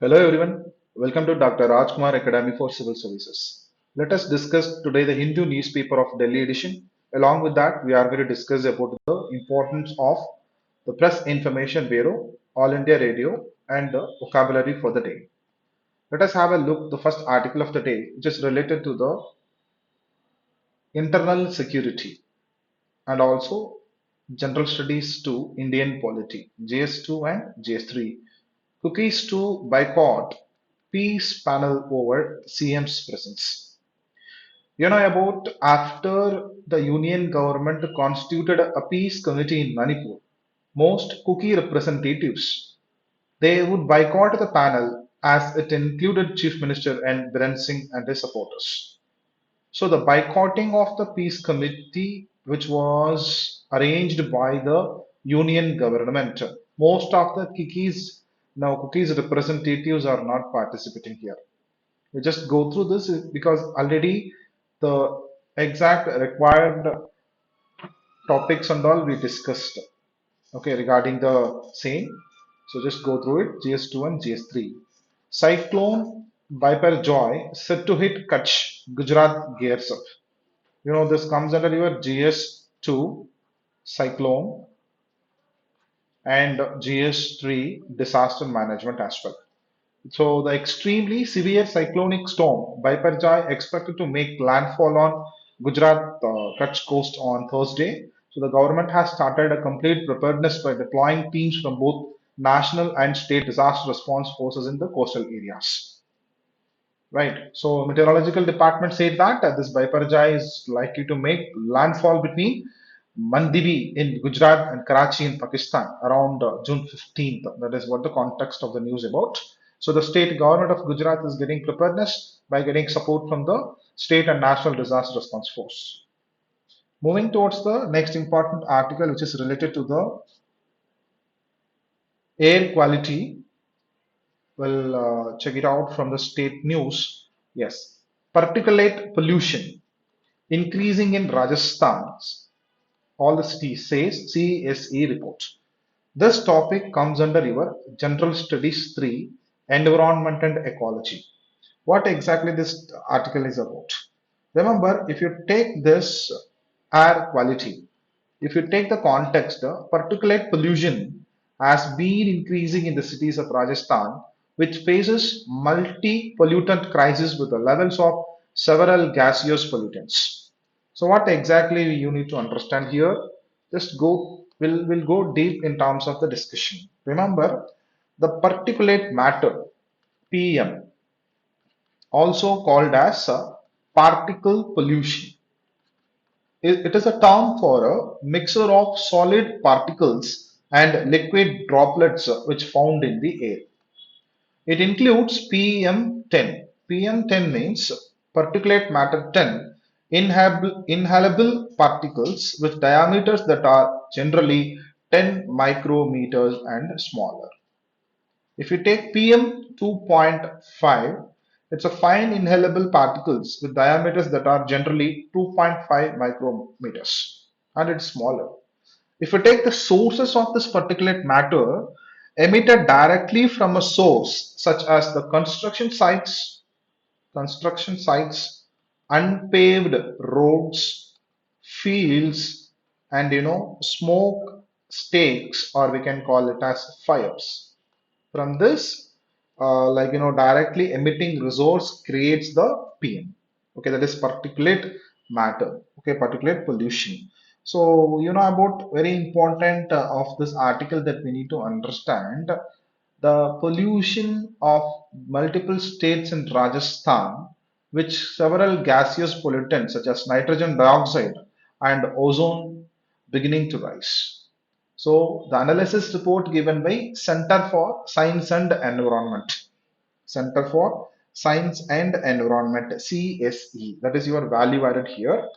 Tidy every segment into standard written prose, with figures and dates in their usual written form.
Hello everyone, welcome to Dr. Rajkumar Academy for Civil Services. Let us discuss today the Hindu newspaper of Delhi edition. Along with that, we are going to discuss about the importance of the Press Information Bureau, All India Radio, and the vocabulary for the day. Let us have a look the first article of the day, which is related to the internal security and also general studies to Indian polity, JS2 and JS3. Cookies to boycott peace panel over CM's presence. You know about after the union government constituted a peace committee in Manipur, most Kuki representatives they would boycott the panel as it included Chief Minister N. Biren Singh and his supporters. So the boycotting of the peace committee, which was arranged by the union government, most of the cookies representatives are not participating here. We just go through this because already the exact required topics and all we discussed. Okay, regarding the same. So just go through it. GS2 and GS3. Cyclone Viper Joy set to hit Kutch, Gujarat gears up. You know, this comes under your GS2 cyclone and GS3 disaster management as well. So the extremely severe cyclonic storm Biparjoy expected to make landfall on Gujarat Kutch coast on Thursday. So the government has started a complete preparedness by deploying teams from both national and state disaster response forces in the coastal areas. Right. So meteorological department said that this Biparjoy is likely to make landfall between Mandibi in Gujarat and Karachi in Pakistan around June 15th. That is what the context of the news about. So the state government of Gujarat is getting preparedness by getting support from the state and national disaster response force. Moving towards the next important article, which is related to the air quality. We'll check it out from the state news. Yes, particulate pollution increasing in Rajasthan. All the cities says CSE report. This topic comes under your General Studies 3, Environment and Ecology. What exactly this article is about? Remember, if you take this air quality, if you take the context, the particulate pollution has been increasing in the cities of Rajasthan, which faces multi-pollutant crisis with the levels of several gaseous pollutants. So what exactly you need to understand here? Just go, we'll go deep in terms of the discussion. Remember, the particulate matter, PM, also called as particle pollution. It is a term for a mixture of solid particles and liquid droplets which found in the air. It includes PM10. PM10 means particulate matter 10, inhalable particles with diameters that are generally 10 micrometers and smaller. If you take PM 2.5, it's a fine inhalable particles with diameters that are generally 2.5 micrometers and it's smaller. If you take the sources of this particulate matter emitted directly from a source such as the construction sites, unpaved roads, fields, and smoke stakes, or we can call it as fires. From this, directly emitting resource creates the PM. Okay, that is particulate matter. Okay, particulate pollution. So you know about very important of this article that we need to understand the pollution of multiple states in Rajasthan, which several gaseous pollutants such as nitrogen dioxide and ozone beginning to rise. So the analysis report given by Center for Science and Environment. Center for Science and Environment, CSE. That is your value added here.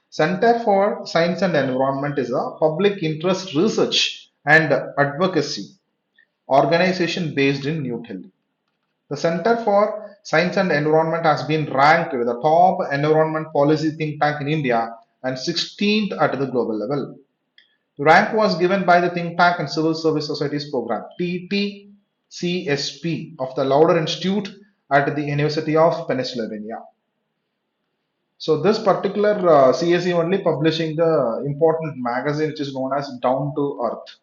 Center for Science and Environment is a public interest research and advocacy organization based in New Delhi. The Center for Science and Environment has been ranked with the top environment policy think tank in India and 16th at the global level. The rank was given by the think tank and civil service societies program, TT CSP of the Lauder Institute at the University of Pennsylvania. So this particular CSE only publishing the important magazine which is known as Down to Earth.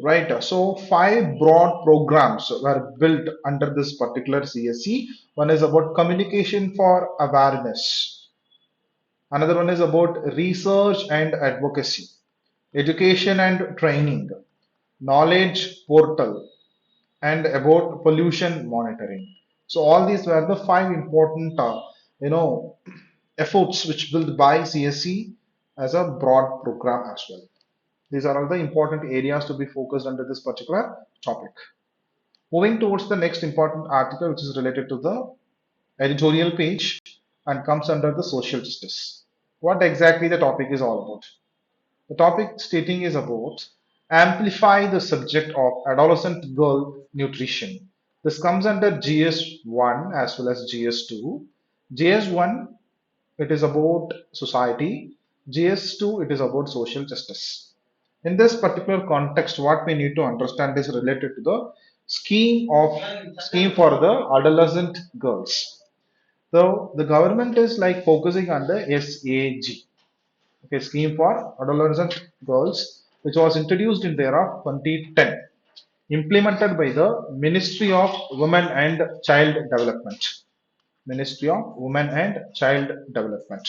Right. So five broad programs were built under this particular CSE. One is about communication for awareness. Another one is about research and advocacy, education and training, knowledge portal, and about pollution monitoring. So all these were the five important, you know, efforts which built by CSE as a broad program as well. These are all the important areas to be focused under this particular topic. Moving towards the next important article, which is related to the editorial page and comes under the social justice. What exactly the topic is all about? The topic stating is about amplify the subject of adolescent girl nutrition. This comes under GS1 as well as GS2. GS1, it is about society. GS2, it is about social justice. In this particular context, what we need to understand is related to the scheme for the adolescent girls. So the government is like focusing on the SAG, okay, scheme for adolescent girls, which was introduced in the year of 2010, implemented by the Ministry of Women and Child Development. Ministry of Women and Child Development.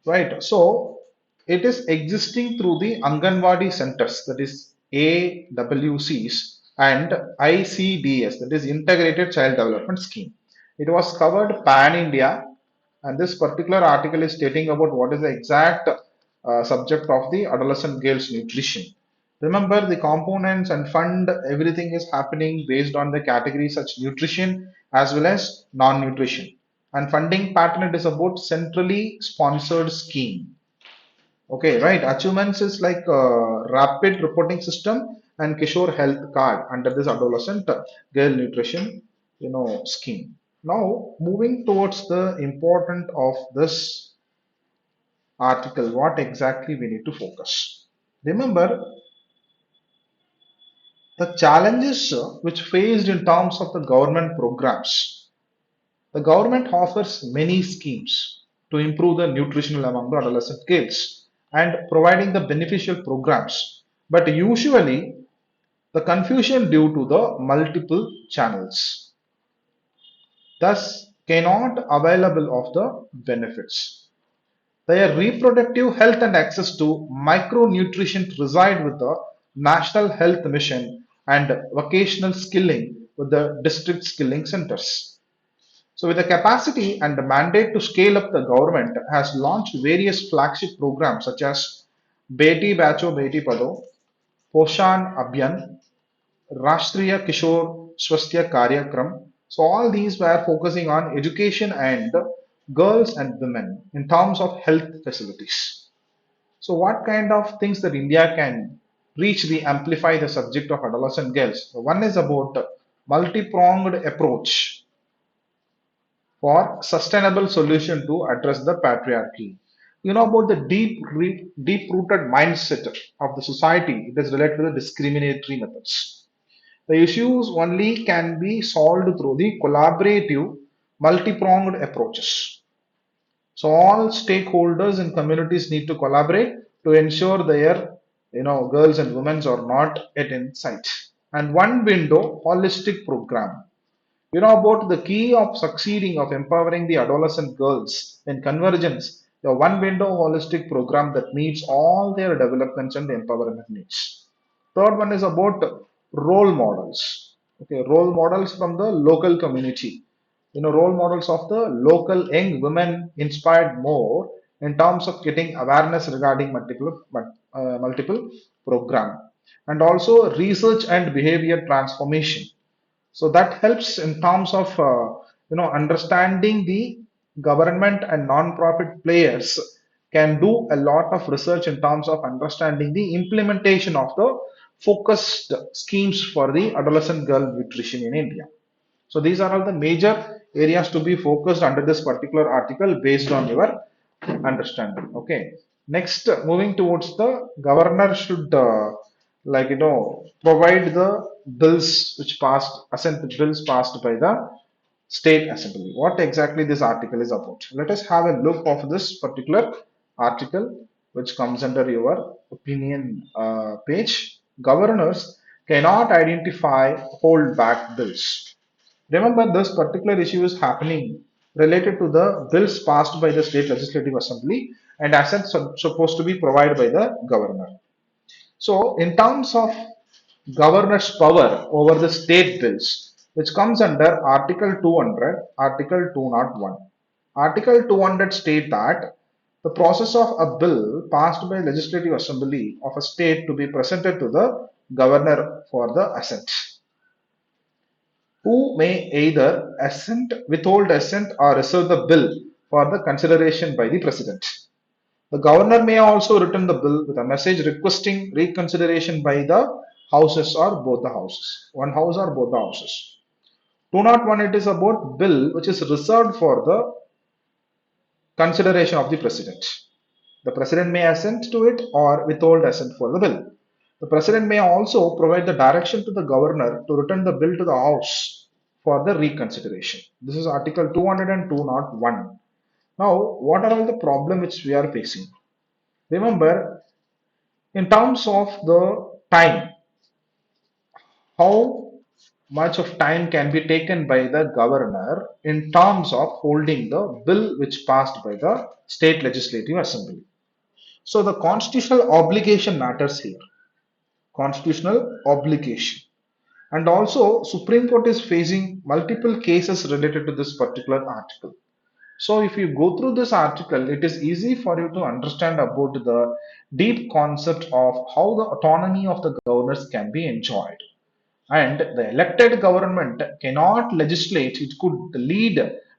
Right. So it is existing through the Anganwadi centers, that is AWCs, and ICDS, that is Integrated Child Development Scheme. It was covered pan India, and this particular article is stating about what is the exact subject of the adolescent girls nutrition. Remember, the components and fund, everything is happening based on the categories such nutrition as well as non-nutrition. And funding pattern, it is about centrally sponsored scheme. Okay, right. Achievements is like rapid reporting system and Kishore health card under this adolescent girl nutrition, scheme. Now, moving towards the important of this article, what exactly we need to focus. Remember, the challenges which faced in terms of the government programs. The government offers many schemes to improve the nutrition among the adolescent kids and providing the beneficial programs. But usually, the confusion due to the multiple channels, thus cannot available of the benefits. Their reproductive health and access to micronutrition reside with the National Health Mission and vocational skilling with the district skilling centers. So, with the capacity and the mandate to scale up, the government has launched various flagship programs such as Beti Bacho Beti Padho, Poshan Abhiyan, Rashtriya Kishore Swasthya Karyakram. So, all these were focusing on education and girls and women in terms of health facilities. So, what kind of things that India can reach the amplify the subject of adolescent girls? So one is about multi-pronged approach for sustainable solution to address the patriarchy. You know about the deep-rooted mindset of the society. It is related to the discriminatory methods. The issues only can be solved through the collaborative, multi-pronged approaches. So all stakeholders and communities need to collaborate to ensure their, girls and women are not yet in sight. And one window holistic program. You know about the key of succeeding of empowering the adolescent girls in convergence, the one window holistic program that meets all their developments and empowerment needs. Third one is about role models. Okay, role models from the local community. Role models of the local young women inspired more in terms of getting awareness regarding multiple program, and also research and behavior transformation. So that helps in terms of understanding the government and non-profit players can do a lot of research in terms of understanding the implementation of the focused schemes for the adolescent girl nutrition in India. So these are all the major areas to be focused under this particular article based on your understanding. Okay. Next, moving towards the governor should provide the bills which passed, assent bills passed by the state assembly. What exactly this article is about? Let us have a look of this particular article, which comes under your opinion page. Governors cannot identify hold back bills. Remember, this particular issue is happening related to the bills passed by the state legislative assembly and assets are supposed to be provided by the governor. So, in terms of governor's power over the state bills, which comes under Article 200, Article 201. Article 200 state that the process of a bill passed by legislative assembly of a state to be presented to the governor for the assent, who may either assent, withhold assent, or reserve the bill for the consideration by the president. The governor may also return the bill with a message requesting reconsideration by the houses or both the houses, one house or both the houses. 201, it is about bill which is reserved for the consideration of the president. The president may assent to it or withhold assent for the bill. The president may also provide the direction to the governor to return the bill to the house for the reconsideration. This is Article 200 and 201. Now, what are all the problems which we are facing? Remember, in terms of the time, how much of time can be taken by the governor in terms of holding the bill which passed by the state legislative assembly? So the constitutional obligation matters here. Constitutional obligation. And also, Supreme Court is facing multiple cases related to this particular article. So if you go through this article, it is easy for you to understand about the deep concept of how the autonomy of the governors can be enjoyed. And the elected government cannot legislate, it could lead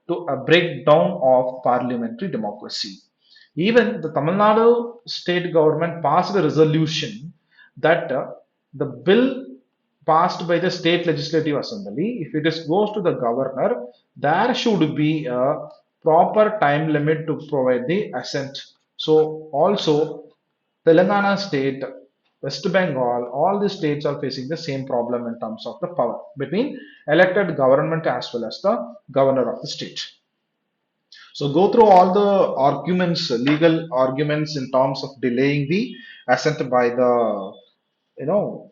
to a breakdown of parliamentary democracy. Even the Tamil Nadu state government passed a resolution that the bill passed by the state legislative assembly, if it is goes to the governor, there should be a proper time limit to provide the assent. So also Telangana state, West Bengal, all the states are facing the same problem in terms of the power between elected government as well as the governor of the state. So go through all the arguments, legal arguments in terms of delaying the assent by the you know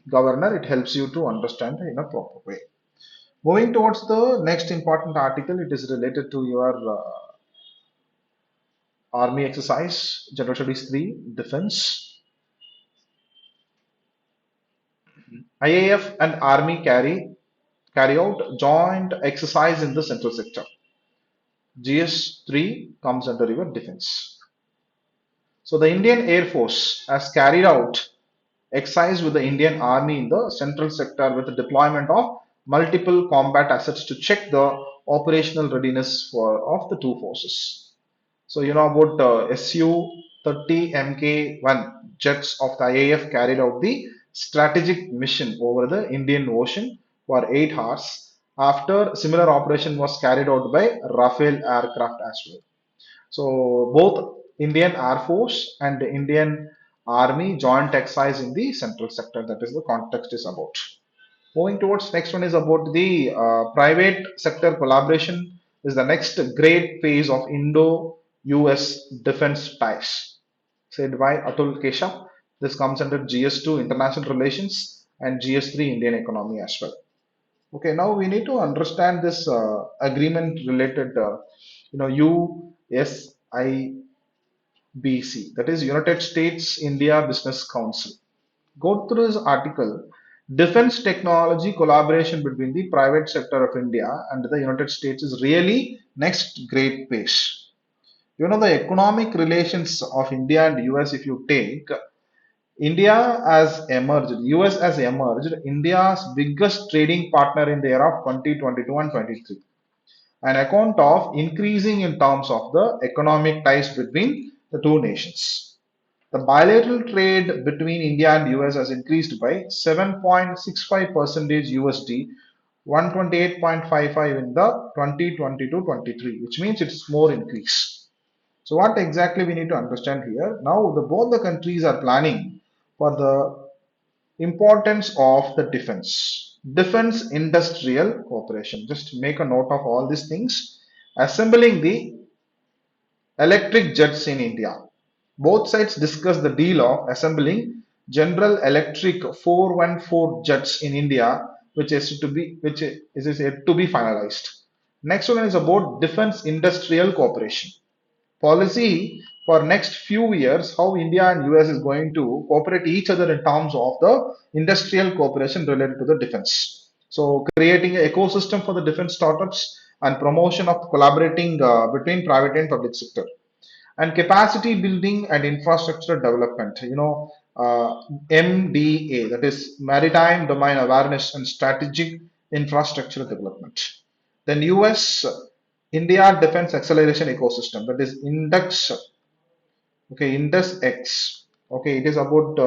governor. It helps you to understand in a proper way. Moving towards the next important article, it is related to your army exercise, General Studies 3, defense. IAF and Army carry out joint exercise in the central sector. GS3 comes under your defense. So the Indian Air Force has carried out exercise with the Indian Army in the central sector with the deployment of multiple combat assets to check the operational readiness of the two forces. So you know about Su-30 Mk-1 jets of the IAF carried out the strategic mission over the Indian Ocean for 8 hours after similar operation was carried out by Rafale aircraft as well. So both Indian Air Force and the Indian Army joint exercise in the central sector. That is the context is about. Moving towards next one is about the private sector collaboration is the next great phase of Indo-US defense ties, said by Atul Keshav. This comes under GS2 international relations and GS3 Indian economy as well. Okay, now we need to understand this agreement related, USIBC, that is United States India Business Council. Go through this article. Defense technology collaboration between the private sector of India and the United States is really next great pace. You know, the economic relations of India and US, if you take, India has emerged, US has emerged India's biggest trading partner in the era of 2022 and 23, an account of increasing in terms of the economic ties between the two nations. The bilateral trade between India and US has increased by 7.65 percentage USD, 128.55 in the 2022-23, which means it's more increase. So what exactly we need to understand here? Now both the countries are planning for the Importance of the defense. Defense industrial cooperation. Just make a note of all these things. Assembling the electric jets in India. Both sides discussed the deal of assembling General Electric 414 jets in India, which is yet to be finalized. Next one is about defense industrial cooperation policy for next few years, how India and US is going to cooperate each other in terms of the industrial cooperation related to the defense. So creating an ecosystem for the defense startups and promotion of collaborating between private and public sector and capacity building and infrastructure development. MDA, that is Maritime Domain Awareness and Strategic Infrastructure Development. Then US India Defense Acceleration Ecosystem, that is Index. Okay, Index X. Okay, it is about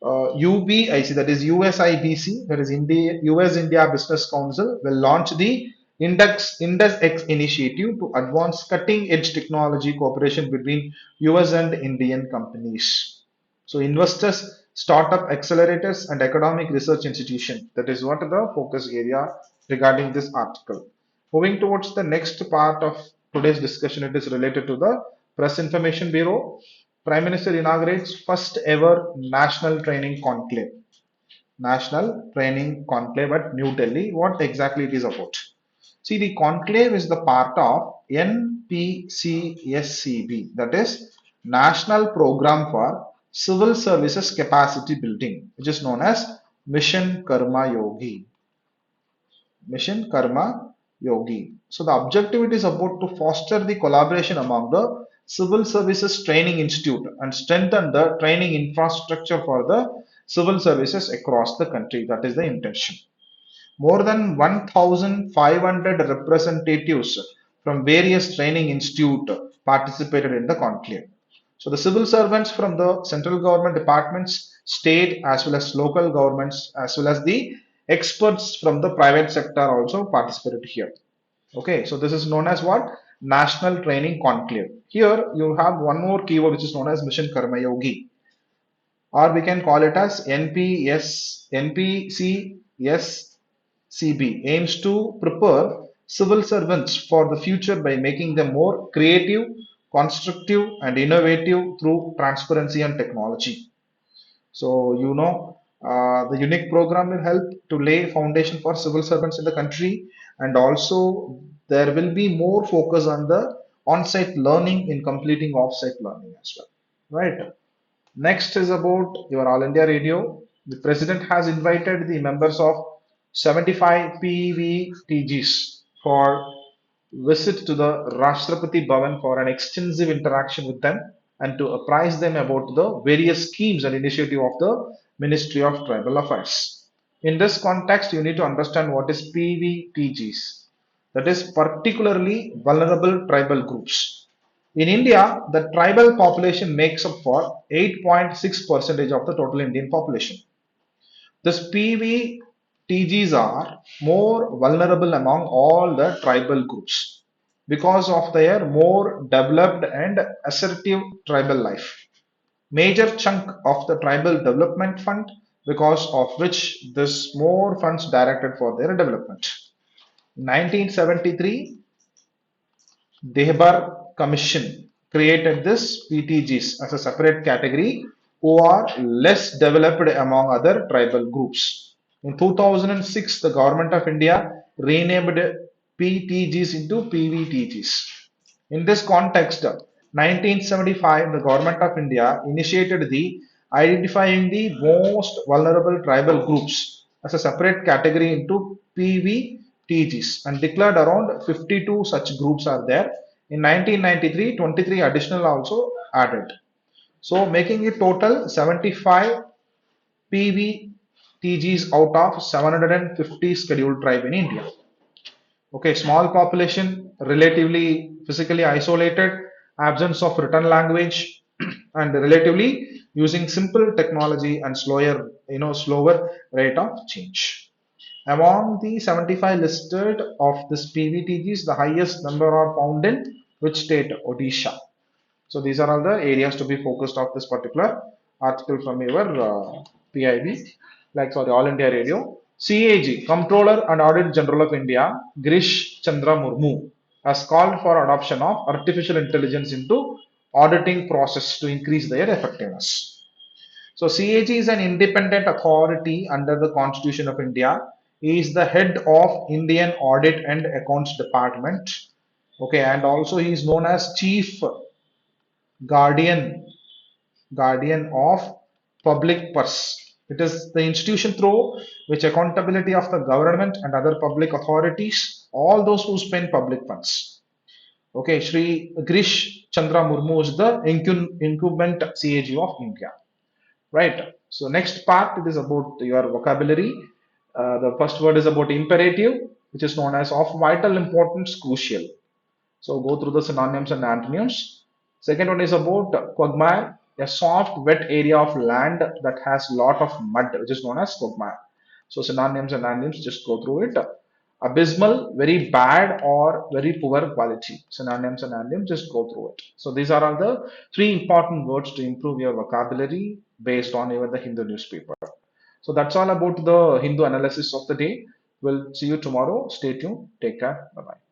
UBIC, that is USIBC, that is India US India Business Council will launch the Index X initiative to advance cutting edge technology cooperation between US and Indian companies. So investors, startup accelerators, and academic research institution. That is what the focus area regarding this article. Moving towards the next part of today's discussion, it is related to the Press Information Bureau. Prime Minister inaugurates first ever National Training Conclave. National Training Conclave at New Delhi. What exactly it is about? See, the conclave is the part of NPCSCB, that is National Program for Civil Services Capacity Building, which is known as Mission Karma Yogi. Mission Karma Yogi. So the objective it is about to foster the collaboration among the Civil Services Training Institute and strengthen the training infrastructure for the civil services across the country. That is the intention. More than 1,500 representatives from various training institutes participated in the conclave. So the civil servants from the central government departments, state as well as local governments, as well as the experts from the private sector also participated here. Okay, so this is known as what? National Training Conclave. Here you have one more keyword which is known as Mission Karma Yogi, or we can call it as NPCSCB, aims to prepare civil servants for the future by making them more creative, constructive, and innovative through transparency and technology. So, the unique program will help to lay foundation for civil servants in the country, and also there will be more focus on the on-site learning in completing off-site learning as well. Right. Next is about your All India Radio. The president has invited the members of 75 PVTGs for visit to the Rashtrapati Bhavan for an extensive interaction with them and to apprise them about the various schemes and initiative of the Ministry of Tribal Affairs. In this context, you need to understand what is PVTGs. That is particularly vulnerable tribal groups. In India, the tribal population makes up for 8.6 percentage of the total Indian population. Thus, PVTGs are more vulnerable among all the tribal groups because of their more developed and assertive tribal life. Major chunk of the tribal development fund because of which this more funds directed for their development. In 1973, Dehbar Commission created this PTGs as a separate category who are less developed among other tribal groups. In 2006, the Government of India renamed PTGs into PVTGs. In this context, 1975, the Government of India initiated the identifying the most vulnerable tribal groups as a separate category into PVTGs and declared around 52 such groups are there. In 1993, 23 additional also added. So making it total 75 PVTGs out of 750 scheduled tribe in India. Okay, small population, relatively physically isolated, absence of written language, and relatively using simple technology and slower rate of change. Among the 75 listed of this PVTGs, the highest number are found in which state? Odisha. So these are all the areas to be focused of this particular article from your PIB, like sorry, All India Radio. CAG, Comptroller and Audit General of India, Girish Chandra Murmu, has called for adoption of artificial intelligence into auditing process to increase their effectiveness. So CAG is an independent authority under the Constitution of India. He is the head of Indian Audit and Accounts Department. Okay, and also he is known as Chief Guardian Guardian of Public Purse. It is the institution through which accountability of the government and other public authorities, all those who spend public funds. Okay, Shri Grish Chandra Murmu is the incumbent CAG of India. Right. So next part it is about your vocabulary. The first word is about imperative, which is known as of vital importance, crucial. So go through the synonyms and antonyms. Second one is about quagmire, a soft, wet area of land that has lot of mud, which is known as quagmire. So synonyms and antonyms, just go through it. Abysmal, very bad or very poor quality. Synonyms and antonyms, just go through it. So these are all the three important words to improve your vocabulary based on even the Hindu newspaper. So that's all about the Hindu analysis of the day. We'll see you tomorrow. Stay tuned. Take care. Bye bye.